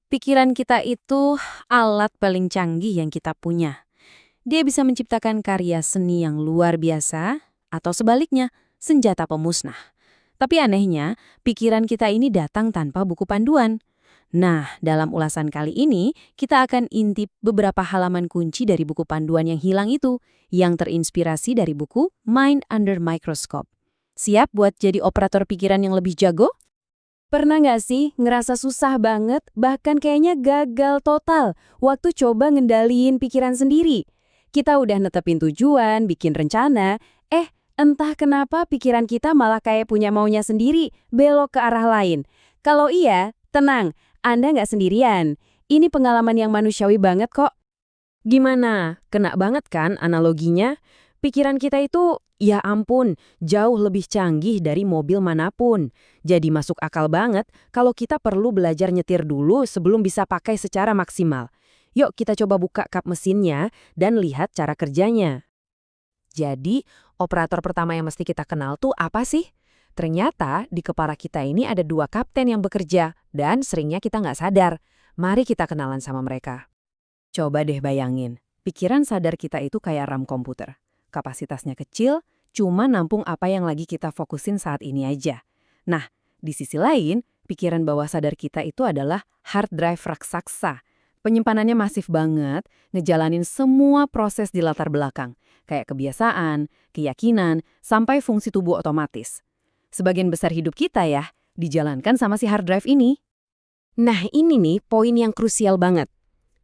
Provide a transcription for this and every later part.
Pikiran kita itu alat paling canggih yang kita punya. Dia bisa menciptakan karya seni yang luar biasa, atau sebaliknya, senjata pemusnah. Tapi anehnya, pikiran kita ini datang tanpa buku panduan. Nah, dalam ulasan kali ini, kita akan intip beberapa halaman kunci dari buku panduan yang hilang itu, yang terinspirasi dari buku Mind Under Microscope. Siap buat jadi operator pikiran yang lebih jago? Pernah nggak sih ngerasa susah banget, bahkan kayaknya gagal total waktu coba ngendaliin pikiran sendiri? Kita udah netepin tujuan, bikin rencana, entah kenapa pikiran kita malah kayak punya maunya sendiri, belok ke arah lain. Kalau iya, tenang, Anda nggak sendirian. Ini pengalaman yang manusiawi banget kok. Gimana? Kena banget kan analoginya? Pikiran kita itu, ya ampun, jauh lebih canggih dari mobil manapun. Jadi masuk akal banget kalau kita perlu belajar nyetir dulu sebelum bisa pakai secara maksimal. Yuk kita coba buka kap mesinnya dan lihat cara kerjanya. Jadi, operator pertama yang mesti kita kenal tuh apa sih? Ternyata di kepala kita ini ada dua kapten yang bekerja dan seringnya kita nggak sadar. Mari kita kenalan sama mereka. Coba deh bayangin, pikiran sadar kita itu kayak RAM komputer. Kapasitasnya kecil, cuma nampung apa yang lagi kita fokusin saat ini aja. Nah, di sisi lain, pikiran bawah sadar kita itu adalah hard drive raksasa. Penyimpanannya masif banget, ngejalanin semua proses di latar belakang, kayak kebiasaan, keyakinan, sampai fungsi tubuh otomatis. Sebagian besar hidup kita ya, dijalankan sama si hard drive ini. Nah, ini nih poin yang krusial banget.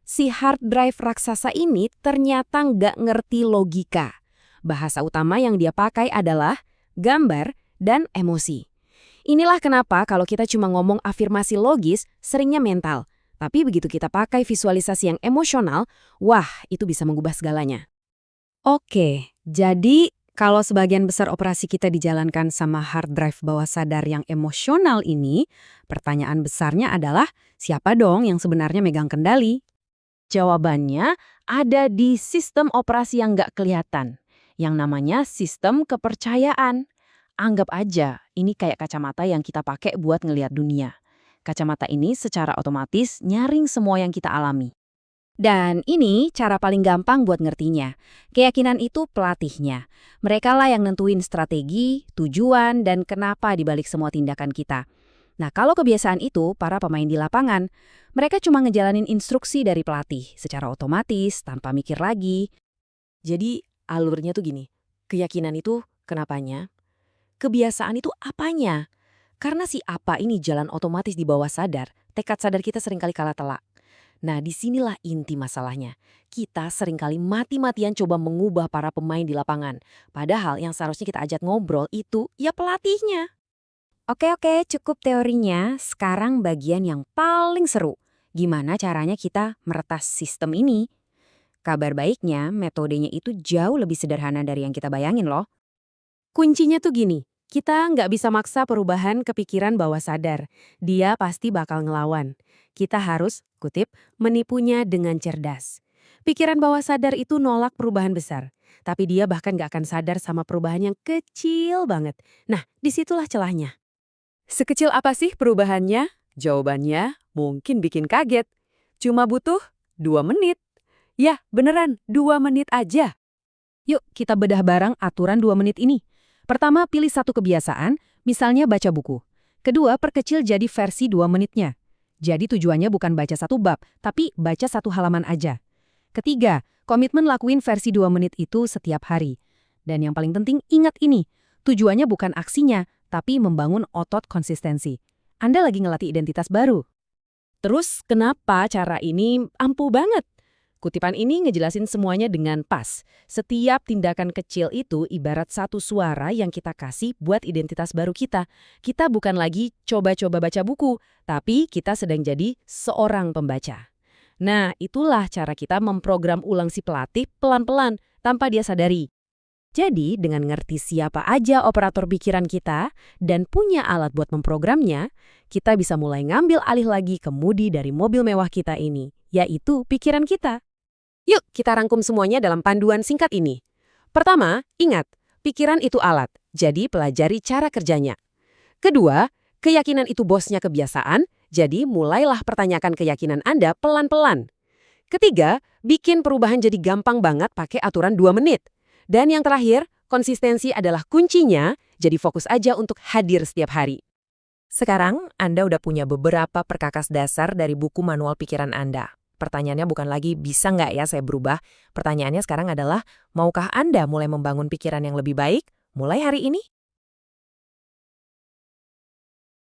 Si hard drive raksasa ini ternyata nggak ngerti logika. Bahasa utama yang dia pakai adalah gambar dan emosi. Inilah kenapa kalau kita cuma ngomong afirmasi logis, seringnya mental. Tapi begitu kita pakai visualisasi yang emosional, wah, itu bisa mengubah segalanya. Oke, jadi kalau sebagian besar operasi kita dijalankan sama hard drive bawah sadar yang emosional ini, pertanyaan besarnya adalah siapa dong yang sebenarnya megang kendali? Jawabannya ada di sistem operasi yang nggak kelihatan, yang namanya sistem kepercayaan. Anggap aja, ini kayak kacamata yang kita pakai buat ngelihat dunia. Kacamata ini secara otomatis nyaring semua yang kita alami. Dan ini cara paling gampang buat ngertinya. Keyakinan itu pelatihnya. Mereka lah yang nentuin strategi, tujuan, dan kenapa dibalik semua tindakan kita. Nah, kalau kebiasaan itu, para pemain di lapangan, mereka cuma ngejalanin instruksi dari pelatih secara otomatis, tanpa mikir lagi. Jadi, alurnya tuh gini, keyakinan itu kenapanya, kebiasaan itu apanya. Karena si apa ini jalan otomatis di bawah sadar, tekad sadar kita seringkali kalah telak. Nah, disinilah inti masalahnya. Kita seringkali mati-matian coba mengubah para pemain di lapangan. Padahal yang seharusnya kita ajak ngobrol itu ya pelatihnya. Oke, cukup teorinya. Sekarang bagian yang paling seru. Gimana caranya kita meretas sistem ini? Kabar baiknya, metodenya itu jauh lebih sederhana dari yang kita bayangin loh. Kuncinya tuh gini, kita nggak bisa maksa perubahan kepikiran bawah sadar. Dia pasti bakal ngelawan. Kita harus, kutip, menipunya dengan cerdas. Pikiran bawah sadar itu nolak perubahan besar. Tapi dia bahkan nggak akan sadar sama perubahan yang kecil banget. Nah, disitulah celahnya. Sekecil apa sih perubahannya? Jawabannya mungkin bikin kaget. Cuma butuh 2 menit. Ya, beneran 2 menit aja. Yuk kita bedah bareng aturan 2 menit ini. Pertama, pilih satu kebiasaan, misalnya baca buku. Kedua, perkecil jadi versi 2 menitnya. Jadi tujuannya bukan baca satu bab, tapi baca satu halaman aja. Ketiga, komitmen lakuin versi 2 menit itu setiap hari. Dan yang paling penting, ingat ini. Tujuannya bukan aksinya, tapi membangun otot konsistensi. Anda lagi ngelatih identitas baru. Terus kenapa cara ini ampuh banget? Kutipan ini ngejelasin semuanya dengan pas. Setiap tindakan kecil itu ibarat satu suara yang kita kasih buat identitas baru kita. Kita bukan lagi coba-coba baca buku, tapi kita sedang jadi seorang pembaca. Nah, itulah cara kita memprogram ulang si pelatih pelan-pelan tanpa dia sadari. Jadi, dengan ngerti siapa aja operator pikiran kita dan punya alat buat memprogramnya, kita bisa mulai ngambil alih lagi kemudi dari mobil mewah kita ini, yaitu pikiran kita. Yuk, kita rangkum semuanya dalam panduan singkat ini. Pertama, ingat, pikiran itu alat, jadi pelajari cara kerjanya. Kedua, keyakinan itu bosnya kebiasaan, Jadi mulailah pertanyakan keyakinan Anda pelan-pelan. Ketiga, bikin perubahan jadi gampang banget pakai aturan 2 menit. Dan yang terakhir, konsistensi adalah kuncinya, jadi fokus aja untuk hadir setiap hari. Sekarang, Anda udah punya beberapa perkakas dasar dari buku manual pikiran Anda. Pertanyaannya bukan lagi bisa nggak ya saya berubah. Pertanyaannya sekarang adalah, maukah Anda mulai membangun pikiran yang lebih baik mulai hari ini?